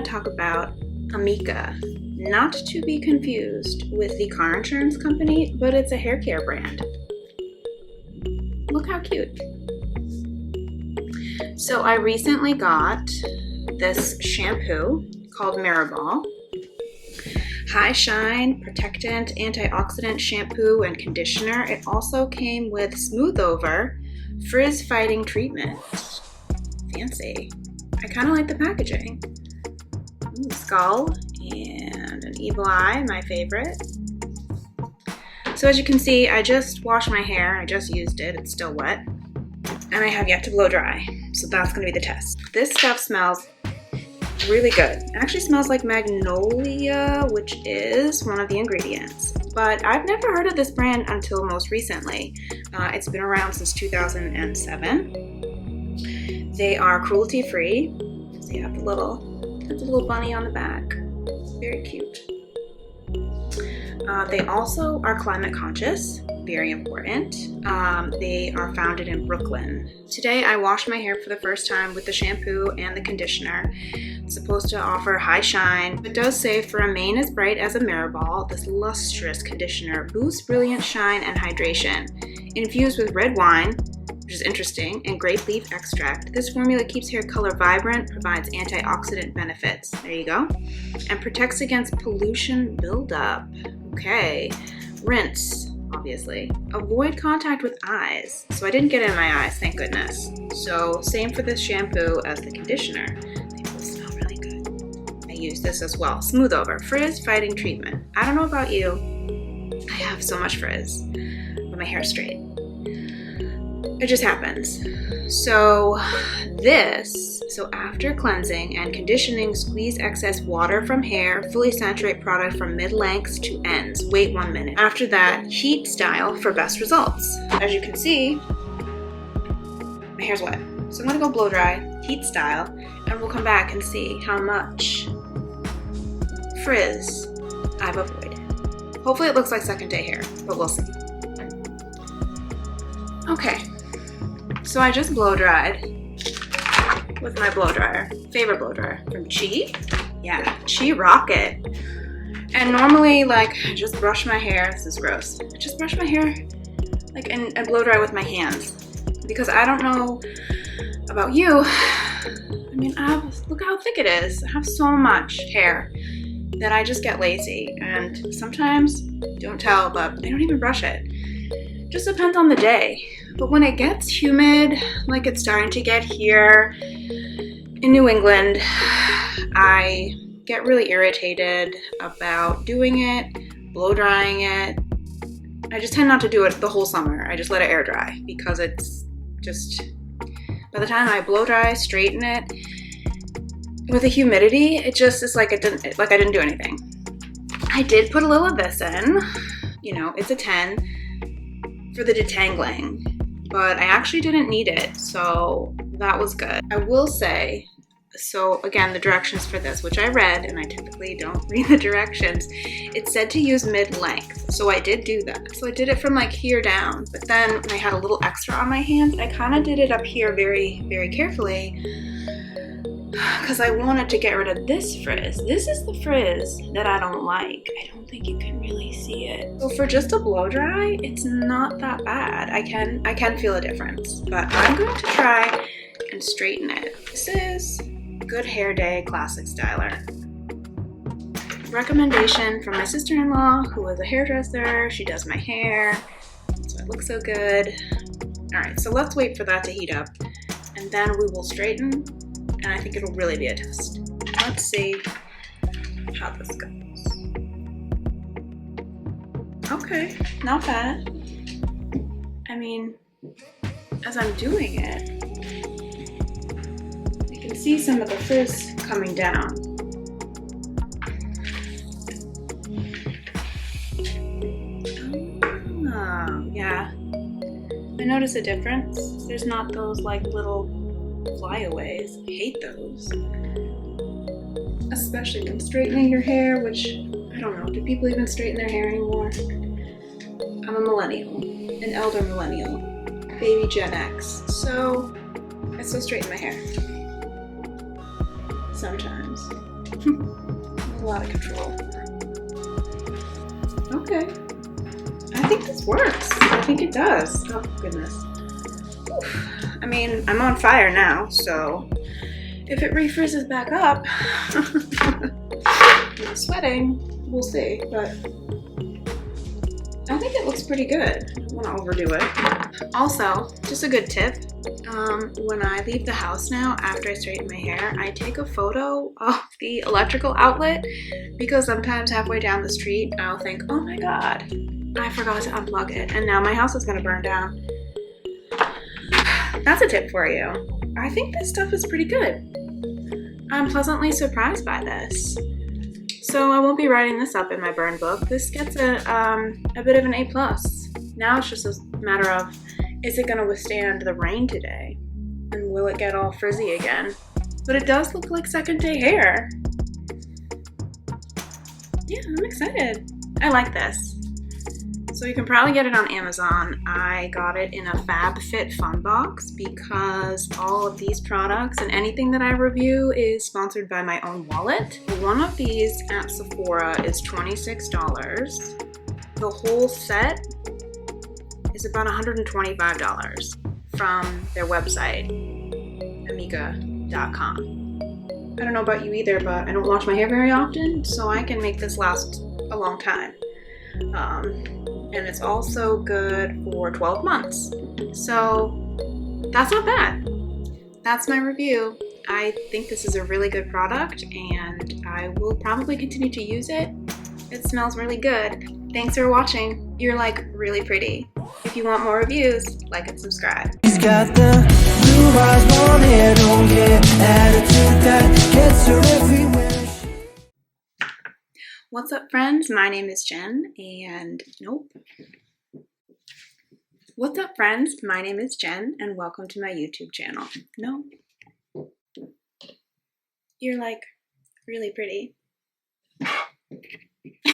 to talk about Amika, not to be confused with the car insurance company, but it's a hair care brand. Look how cute. So I recently got this shampoo called Mirrorball. High shine, protectant, antioxidant shampoo and conditioner. It also came with smooth over, frizz fighting treatment. Fancy. I kind of like the packaging. Ooh, skull and an evil eye, my favorite. So as you can see, I just washed my hair. I just used it. It's still wet. And I have yet to blow dry. So that's going to be the test. This stuff smells really good. It actually smells like magnolia, which is one of the ingredients. But I've never heard of this brand until most recently. It's been around since 2007. They are cruelty free. So you have the little bunny on the back. Very cute. They also are climate conscious, very important. They are founded in Brooklyn. Today I washed my hair for the first time with the shampoo and the conditioner. It's supposed to offer high shine, but does say for a mane as bright as a Mirrorball, this lustrous conditioner boosts brilliant shine and hydration. Infused with red wine, which is interesting, and grape leaf extract. This formula keeps hair color vibrant, provides antioxidant benefits, there you go, and protects against pollution buildup. Okay, rinse, obviously. Avoid contact with eyes. So I didn't get it in my eyes, thank goodness. So same for this shampoo as the conditioner. They both smell really good. I use this as well. Smooth over, frizz fighting treatment. I don't know about you, I have so much frizz, but my hair's straight. It just happens. So after cleansing and conditioning, squeeze excess water from hair, fully saturate product from mid-lengths to ends. Wait 1 minute. After that, heat style for best results. As you can see, my hair's wet. So I'm gonna go blow dry, heat style, and we'll come back and see how much frizz I've avoided. Hopefully it looks like second day hair, but we'll see. Okay. So I just blow dried with my blow dryer, favorite blow dryer from Chi. Yeah, Chi Rocket. And normally, like, I just brush my hair. This is gross. I just brush my hair, like, and blow dry with my hands because I don't know about you. I mean, look how thick it is. I have so much hair that I just get lazy, and sometimes don't tell, but I don't even brush it. Just depends on the day. But when it gets humid, like it's starting to get here in New England, I get really irritated about doing it, blow drying it. I just tend not to do it the whole summer. I just let it air dry because it's just, by the time I blow dry, straighten it, with the humidity, it just is like I didn't do anything. I did put a little of this in, you know, it's a 10 for the detangling, but I actually didn't need it, so that was good. I will say, so again, the directions for this, which I read, and I typically don't read the directions, it said to use mid-length, so I did do that. So I did it from like here down, but then when I had a little extra on my hands, I kind of did it up here very, very carefully because I wanted to get rid of this frizz. This is the frizz that I don't like. I don't think you can really see it. So for just a blow dry, it's not that bad. I can feel a difference, but I'm going to try and straighten it. This is Good Hair Day Classic Styler. Recommendation from my sister-in-law, who is a hairdresser. She does my hair, so it looks so good. All right, so let's wait for that to heat up, and then we will straighten, and I think it'll really be a test. Let's see how this goes. Okay, not bad. I mean, as I'm doing it, I can see some of the frizz coming down. Oh, yeah. I notice a difference. There's not those like little flyaways. I hate those. Especially when straightening your hair, which, I don't know, do people even straighten their hair anymore? I'm a millennial, an elder millennial, baby Gen X, so I still straighten my hair. Sometimes. A lot of control. Okay. I think this works. I think it does. Oh, goodness. Oof. I mean, I'm on fire now, so if it refrizzes back up, I'm sweating, we'll see, but I think it looks pretty good. I don't want to overdo it. Also, just a good tip, when I leave the house now, after I straighten my hair, I take a photo of the electrical outlet because sometimes halfway down the street, I'll think, oh my God, I forgot to unplug it, and now my house is gonna burn down. That's a tip for you. I think this stuff is pretty good. I'm pleasantly surprised by this. So I won't be writing this up in my burn book. This gets a bit of an A+. Now it's just a matter of, is it gonna withstand the rain today? And will it get all frizzy again? But it does look like second day hair. Yeah, I'm excited. I like this. So you can probably get it on Amazon. I got it in a FabFitFun box because all of these products and anything that I review is sponsored by my own wallet. One of these at Sephora is $26. The whole set is about $125 from their website, Amika.com. I don't know about you either, but I don't wash my hair very often, so I can make this last a long time. And it's also good for 12 months. So that's not bad. That's my review. I think this is a really good product and I will probably continue to use it. It smells really good. Thanks for watching. You're like really pretty. If you want more reviews, like and subscribe. She's got the blue eyes, blonde hair, don't get attitude that gets her everywhere. What's up, friends? My name is Jen, and What's up, friends? My name is Jen, and welcome to my YouTube channel. You're like really pretty.